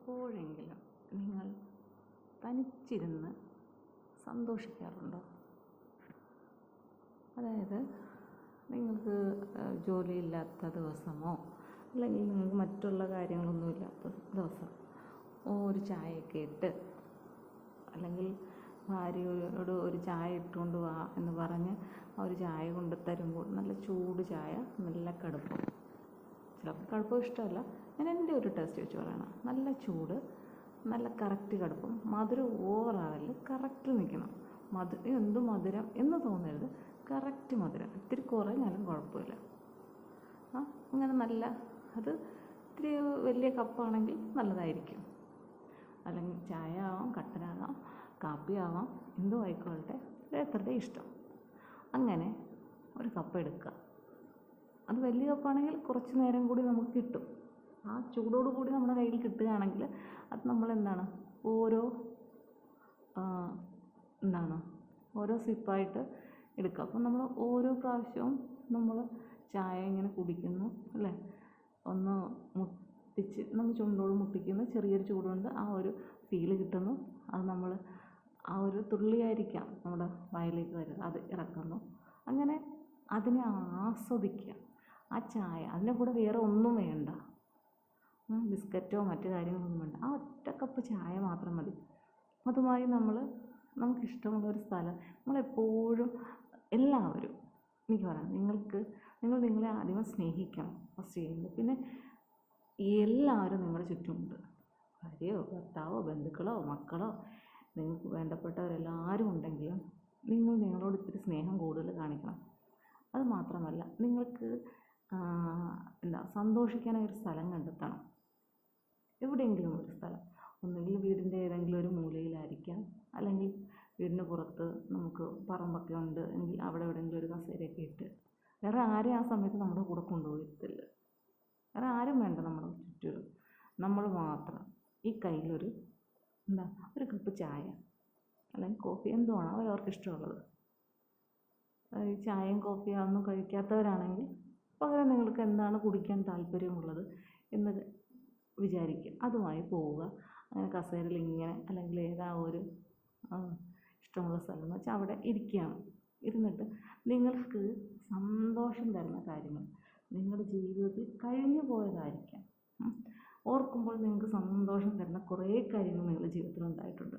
എപ്പോഴെങ്കിലും നിങ്ങൾ തനിച്ചിരുന്ന് സന്തോഷിക്കാറുണ്ടോ? അതായത് നിങ്ങൾക്ക് ജോലിയില്ലാത്ത ദിവസമോ അല്ലെങ്കിൽ നിങ്ങൾക്ക് മറ്റുള്ള കാര്യങ്ങളൊന്നും ഇല്ലാത്ത ദിവസം ഒരു ചായയൊക്കെ ഇട്ട്, അല്ലെങ്കിൽ ഭാര്യയോട് ഒരു ചായ ഇട്ടുകൊണ്ട് വാ എന്ന് പറഞ്ഞ് ഒരു ചായ കൊണ്ട് തരുമ്പോൾ നല്ല ചൂട് ചായ, നല്ല കടുപ്പം, ചിലപ്പോൾ കടുപ്പം ഇഷ്ടമല്ല, ഞാൻ എൻ്റെ ഒരു ടേസ്റ്റ് വെച്ച് പറയണം, നല്ല ചൂട്, നല്ല കറക്റ്റ് കടുപ്പം, മധുരം ഓവറാകല്, കറക്റ്റ് നിൽക്കണം. എന്ത് മധുരം എന്ന് തോന്നരുത്, കറക്റ്റ് മധുരം, ഇത്തിരി കുറഞ്ഞാലും കുഴപ്പമില്ല. അങ്ങനെ നല്ല, അത് ഇത്തിരി വലിയ കപ്പാണെങ്കിൽ നല്ലതായിരിക്കും. അല്ലെങ്കിൽ ചായ ആവാം, കട്ടനാകാം, കാപ്പിയാവാം, എന്തും ആയിക്കോട്ടെ, ഓരോരുത്തരുടെ ഇഷ്ടം. അങ്ങനെ ഒരു കപ്പ് എടുക്കുക. അത് വലിയ കപ്പാണെങ്കിൽ കുറച്ച് നേരം കൂടി നമുക്ക് കിട്ടും. ആ ചൂടോട് കൂടി നമ്മുടെ കയ്യിൽ കിട്ടുകയാണെങ്കിൽ അത് നമ്മളെന്താണ് ഓരോ സിപ്പായിട്ട് എടുക്കുക. അപ്പം നമ്മൾ ഓരോ പ്രാവശ്യവും നമ്മൾ ചായ ഇങ്ങനെ കുടിക്കുന്നു അല്ലേ, ഒന്ന് മുട്ടിച്ച് നമ്മൾ ചുണ്ടോട് മുട്ടിക്കുന്ന ചെറിയൊരു ചൂടുകൊണ്ട് ആ ഒരു ഫീല് കിട്ടുന്നു. അത് നമ്മൾ ആ ഒരു തുള്ളിയായിരിക്കാം നമ്മുടെ വായിലേക്ക് വരിക, അത് ഇറക്കുന്നു. അങ്ങനെ അതിനെ ആസ്വദിക്കുക. ആ ചായ, അതിൻ്റെ കൂടെ വേറെ ഒന്നും വേണ്ട, ബിസ്ക്കറ്റോ മറ്റു കാര്യങ്ങളൊന്നും വേണ്ട, ആ ഒറ്റ കപ്പ് ചായ മാത്രം മതി. അതുമായി നമുക്കിഷ്ടമുള്ളൊരു സ്ഥലം, നമ്മളെപ്പോഴും എല്ലാവരും, എനിക്ക് പറയാം, നിങ്ങൾ നിങ്ങളെ ആദ്യം സ്നേഹിക്കണം ഫസ്റ്റ് ചെയ്യുന്നത്. പിന്നെ എല്ലാവരും നിങ്ങളുടെ ചുറ്റുമുണ്ട്, ഭാര്യയോ ഭർത്താവോ ബന്ധുക്കളോ മക്കളോ നിങ്ങൾക്ക് വേണ്ടപ്പെട്ടവരെല്ലാവരും ഉണ്ടെങ്കിലും നിങ്ങൾ നിങ്ങളോട് ഇത്തിരി സ്നേഹം കൂടുതൽ കാണിക്കണം. അത് മാത്രമല്ല, നിങ്ങൾക്ക് സന്തോഷിക്കാനൊരു സ്ഥലം കണ്ടെത്തണം. എവിടെയെങ്കിലും ഒരു സ്ഥലം, ഒന്നുകിൽ വീടിൻ്റെ ഏതെങ്കിലും ഒരു മൂലയിലായിരിക്കാം, അല്ലെങ്കിൽ വീടിന് പുറത്ത് നമുക്ക് പറമ്പൊക്കെ ഉണ്ട് എങ്കിൽ അവിടെ എവിടെയെങ്കിലും ഒരു കസേരയൊക്കെ ഇട്ട്, വേറെ ആരെയും ആ സമയത്ത് നമ്മുടെ കൂടെ കൊണ്ടുപോയിട്ടില്ല, വേറെ ആരും വേണ്ട നമ്മുടെ ചുറ്റും, നമ്മൾ മാത്രം. ഈ കയ്യിലൊരു ഒരു കപ്പ് ചായ അല്ലെങ്കിൽ കോഫി, എന്തുവാണോ അവരവർക്ക് ഇഷ്ടമുള്ളത്. ഈ ചായയും കോഫിയും ഒന്നും കഴിക്കാത്തവരാണെങ്കിൽ പകരം നിങ്ങൾക്ക് എന്താണ് കുടിക്കാൻ താല്പര്യമുള്ളത് എന്ന് വിചാരിക്കുക, അതുമായി പോവുക. അങ്ങനെ കസേരയിൽ ഇങ്ങനെ, അല്ലെങ്കിൽ ഏതാ ഒരു ഇഷ്ടമുള്ള സ്ഥലം എന്ന് വെച്ചാൽ അവിടെ ഇരിക്കുകയാണ്. ഇരുന്നിട്ട് നിങ്ങൾക്ക് സന്തോഷം തരുന്ന കാര്യങ്ങൾ, നിങ്ങളുടെ ജീവിതത്തിൽ കഴിഞ്ഞു പോയതായിരിക്കാം, ഓർക്കുമ്പോൾ നിങ്ങൾക്ക് സന്തോഷം തരുന്ന കുറേ കാര്യങ്ങൾ നിങ്ങളുടെ ജീവിതത്തിൽ ഉണ്ടായിട്ടുണ്ട്.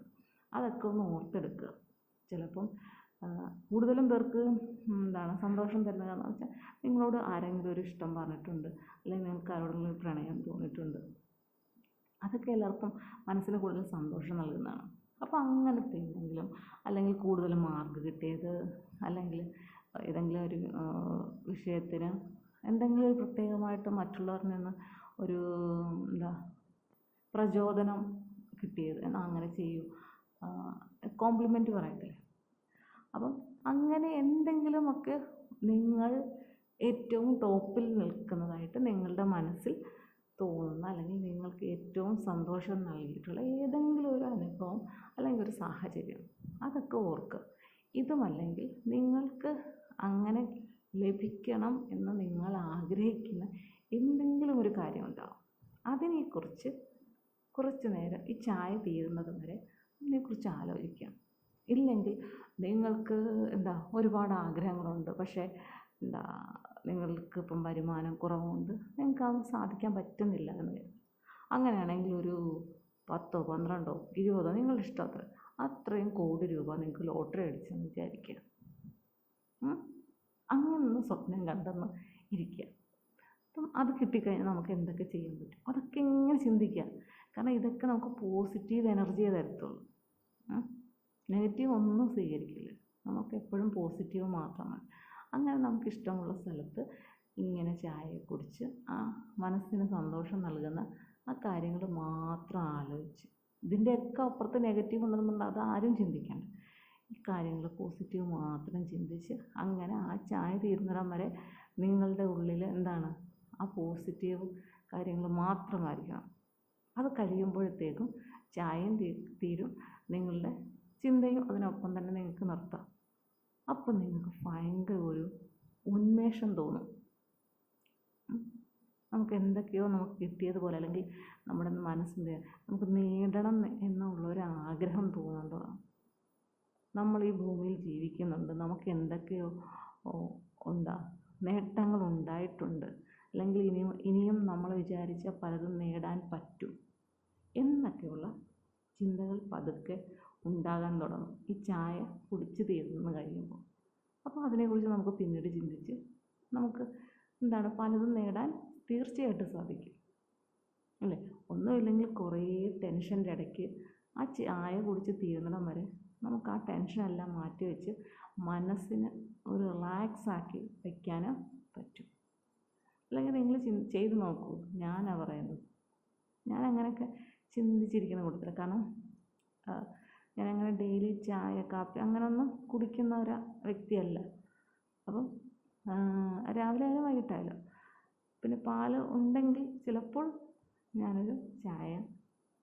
അതൊക്കെ ഒന്ന് ഓർത്തെടുക്കുക. ചിലപ്പം കൂടുതലും പേർക്ക് സന്തോഷം തരുന്നതെന്ന് വെച്ചാൽ നിങ്ങളോട് ആരെങ്കിലും ഒരു ഇഷ്ടം പറഞ്ഞിട്ടുണ്ട്, അല്ലെങ്കിൽ നിങ്ങൾക്ക് ആരോടെങ്കിലും ഒരു പ്രണയം തോന്നിയിട്ടുണ്ട്. അതൊക്കെ എല്ലാവർക്കും മനസ്സിന് കൂടുതൽ സന്തോഷം നൽകുന്നതാണ്. അപ്പോൾ അങ്ങനത്തെ എന്തെങ്കിലും, അല്ലെങ്കിൽ കൂടുതൽ മാർക്ക് കിട്ടിയത്, അല്ലെങ്കിൽ ഏതെങ്കിലും ഒരു വിഷയത്തിന് എന്തെങ്കിലും ഒരു പ്രത്യേകമായിട്ട് മറ്റുള്ളവരിൽ നിന്ന് ഒരു പ്രചോദനം കിട്ടിയത്, അങ്ങനെ ചെയ്യൂ, കോംപ്ലിമെൻറ്റ് പറയത്തില്ലേ. അപ്പം അങ്ങനെ എന്തെങ്കിലുമൊക്കെ നിങ്ങൾ ഏറ്റവും ടോപ്പിൽ നിൽക്കുന്നതായിട്ട് നിങ്ങളുടെ മനസ്സിൽ തോന്നുന്ന, അല്ലെങ്കിൽ നിങ്ങൾക്ക് ഏറ്റവും സന്തോഷം നൽകിയിട്ടുള്ള ഏതെങ്കിലും ഒരു അനുഭവം അല്ലെങ്കിൽ ഒരു സാഹചര്യം, അതൊക്കെ ഓർക്കുക. ഇതുമല്ലെങ്കിൽ നിങ്ങൾക്ക് അങ്ങനെ ലഭിക്കണം എന്ന് നിങ്ങൾ ആഗ്രഹിക്കുന്ന എന്തെങ്കിലും ഒരു കാര്യം ഉണ്ടാവും. അതിനെക്കുറിച്ച് കുറച്ച് നേരം ഈ ചായ തീരുന്നത് വരെ അതിനെക്കുറിച്ച് ആലോചിക്കാം. ഇല്ലെങ്കിൽ നിങ്ങൾക്ക് ഒരുപാട് ആഗ്രഹങ്ങളുണ്ട്, പക്ഷേ നിങ്ങൾക്ക് ഇപ്പം വരുമാനം കുറവുണ്ട്, നിങ്ങൾക്ക് അത് സാധിക്കാൻ പറ്റുന്നില്ല എന്ന് വരും. അങ്ങനെയാണെങ്കിൽ ഒരു 10, 12, 20 നിങ്ങളുടെ ഇഷ്ടമത്ര അത്രയും കോടി രൂപ നിങ്ങൾക്ക് ലോട്ടറി അടിച്ചെന്ന് വിചാരിക്കുക. അങ്ങനൊന്ന് സ്വപ്നം കണ്ടെന്ന് ഇരിക്കുക. അപ്പം അത് കിട്ടിക്കഴിഞ്ഞാൽ നമുക്ക് എന്തൊക്കെ ചെയ്യാൻ പറ്റും, അതൊക്കെ ഇങ്ങനെ ചിന്തിക്കുക. കാരണം ഇതൊക്കെ നമുക്ക് പോസിറ്റീവ് എനർജിയെ തരത്തുള്ളൂ. നെഗറ്റീവ് ഒന്നും സ്വീകരിക്കില്ല, നമുക്ക് എപ്പോഴും പോസിറ്റീവ് മാത്രമാണ്. അങ്ങനെ നമുക്കിഷ്ടമുള്ള സ്ഥലത്ത് ഇങ്ങനെ ചായ കുടിച്ച് ആ മനസ്സിന് സന്തോഷം നൽകുന്ന ആ കാര്യങ്ങൾ മാത്രം ആലോചിച്ച്, ഇതിൻ്റെയൊക്കെ അപ്പുറത്ത് നെഗറ്റീവ് ഉണ്ടെന്നുണ്ടെങ്കിൽ അത് ആരും ചിന്തിക്കേണ്ട. ഈ കാര്യങ്ങൾ പോസിറ്റീവ് മാത്രം ചിന്തിച്ച് അങ്ങനെ ആ ചായ തീരുന്നിടം വരെ നിങ്ങളുടെ ഉള്ളിൽ ആ പോസിറ്റീവ് കാര്യങ്ങൾ മാത്രമായിരിക്കണം. അത് കഴിയുമ്പോഴത്തേക്കും ചായയും തീരും, നിങ്ങളുടെ ചിന്തയും അതിനൊപ്പം തന്നെ നിങ്ങൾക്ക് നിർത്താം. അപ്പം നിങ്ങൾക്ക് ഭയങ്കര ഒരു ഉന്മേഷം തോന്നും. നമുക്ക് എന്തൊക്കെയോ നമുക്ക് കിട്ടിയതുപോലെ, അല്ലെങ്കിൽ നമ്മുടെ മനസ്സിൻ്റെ നമുക്ക് നേടണം എന്നുള്ളൊരു ആഗ്രഹം തോന്നുന്നതാണ്. നമ്മൾ ഈ ഭൂമിയിൽ ജീവിക്കുന്നുണ്ട്, നമുക്ക് എന്തൊക്കെയോ നേട്ടങ്ങൾ ഉണ്ടായിട്ടുണ്ട്, അല്ലെങ്കിൽ ഇനിയും നമ്മൾ വിചാരിച്ച പലതും നേടാൻ പറ്റും എന്നൊക്കെയുള്ള ചിന്തകൾ പതുക്കെ ഉണ്ടാകാൻ തുടങ്ങും ഈ ചായ കുടിച്ച് തീർന്ന് കഴിയുമ്പോൾ. അപ്പോൾ അതിനെക്കുറിച്ച് നമുക്ക് പിന്നീട് ചിന്തിച്ച് നമുക്ക് പലതും നേടാൻ തീർച്ചയായിട്ടും സാധിക്കും അല്ലേ. ഒന്നുമില്ലെങ്കിൽ കുറേ ടെൻഷൻ്റെ ഇടയ്ക്ക് ആ ചായ കുടിച്ച് തീർന്നിടം വരെ നമുക്ക് ആ ടെൻഷനെല്ലാം മാറ്റി വെച്ച് മനസ്സിന് ഒരു റിലാക്സാക്കി വയ്ക്കാൻ പറ്റും. അല്ലെങ്കിൽ നിങ്ങൾ ചെയ്ത് നോക്കൂ. ഞാനാണ് പറയുന്നത്, ഞാൻ അങ്ങനെയൊക്കെ ചിന്തിച്ചിരിക്കുന്ന കൂട്ടത്തില്. കാരണം ഞാനങ്ങനെ ഡെയിലി ചായ കാപ്പി അങ്ങനെയൊന്നും കുടിക്കുന്ന ഒരു വ്യക്തിയല്ല. അപ്പം രാവിലെ ആയാലും വൈകിട്ടായാലും പിന്നെ പാല് ഉണ്ടെങ്കിൽ ചിലപ്പോൾ ഞാനൊരു ചായ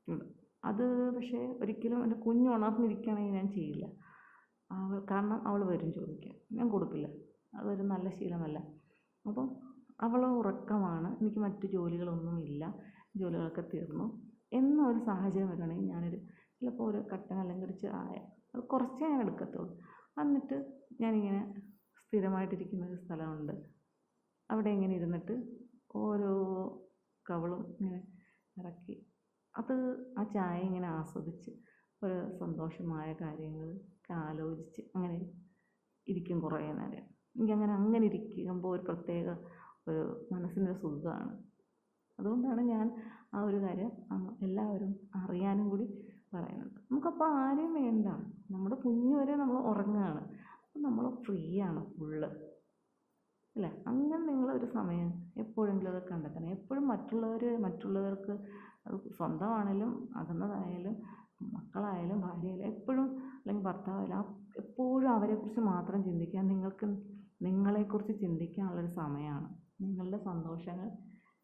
ഇടും. അത് പക്ഷേ ഒരിക്കലും എൻ്റെ കുഞ്ഞ് ഉണർന്നിരിക്കുകയാണെങ്കിൽ ഞാൻ ചെയ്യില്ല. കാരണം അവൾ വരും ചോദിക്കാൻ, ഞാൻ കൊടുക്കില്ല. അതൊരു നല്ല ശീലമല്ല. അപ്പം അവൾ ഉറക്കമാണ്, എനിക്ക് മറ്റു ജോലികളൊന്നുമില്ല, ജോലികളൊക്കെ തീർന്നു എന്നൊരു സാഹചര്യം വരുവാണെങ്കിൽ ഞാനൊരു ചിലപ്പോൾ ഒരു കട്ടൻ അല്ലെങ്കിൽ ഒരു ചായ അത് കുറച്ചേ ഞാൻ എടുക്കത്തുള്ളൂ. എന്നിട്ട് ഞാനിങ്ങനെ സ്ഥിരമായിട്ടിരിക്കുന്ന ഒരു സ്ഥലമുണ്ട്, അവിടെ ഇങ്ങനെ ഇരുന്നിട്ട് ഓരോ കവളും ഇങ്ങനെ ഇറക്കി ആ ചായ ഇങ്ങനെ ആസ്വദിച്ച് ഒരു സന്തോഷമായ കാര്യങ്ങൾ ആലോചിച്ച് അങ്ങനെ ഇരിക്കും കുറേ നേരം. എനിക്കങ്ങനെ ഇരിക്കുമ്പോൾ ഒരു പ്രത്യേക ഒരു മനസ്സിനൊരു സുഖമാണ്. അതുകൊണ്ടാണ് ഞാൻ ആ ഒരു കാര്യം എല്ലാവരും അറിയാനും കൂടി പറയുന്നത്. നമുക്കപ്പോൾ ആരെയും വേണ്ട, നമ്മുടെ കുഞ്ഞ് വരെ നമ്മൾ ഉറങ്ങുകയാണ്, അപ്പം നമ്മൾ ഫ്രീ ആണ് ഫുള്ള് അല്ലേ. അങ്ങനെ നിങ്ങളൊരു സമയം എപ്പോഴെങ്കിലും അത് കണ്ടെത്തണം. എപ്പോഴും മറ്റുള്ളവർക്ക് അത് സ്വന്തമാണെങ്കിലും അകന്നതായാലും മക്കളായാലും ഭാര്യയായാലും എപ്പോഴും അല്ലെങ്കിൽ ഭർത്താവായാലും എപ്പോഴും അവരെക്കുറിച്ച് മാത്രം ചിന്തിക്കാൻ നിങ്ങൾക്ക് നിങ്ങളെക്കുറിച്ച് ചിന്തിക്കാനുള്ളൊരു സമയമാണ്. നിങ്ങളുടെ സന്തോഷങ്ങൾ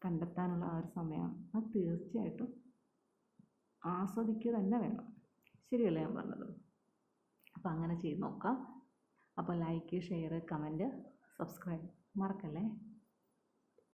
കണ്ടെത്താനുള്ള ആ ഒരു സമയമാണ്. അത് തീർച്ചയായിട്ടും ആസ്വദിക്കുക തന്നെ വേണം. ശരിയല്ലേ ഞാൻ പറഞ്ഞത്? അപ്പോൾ അങ്ങനെ ചെയ്ത് നോക്കാം. അപ്പോൾ ലൈക്ക്, ഷെയർ, കമൻറ്റ്, സബ്സ്ക്രൈബ് മറക്കല്ലേ.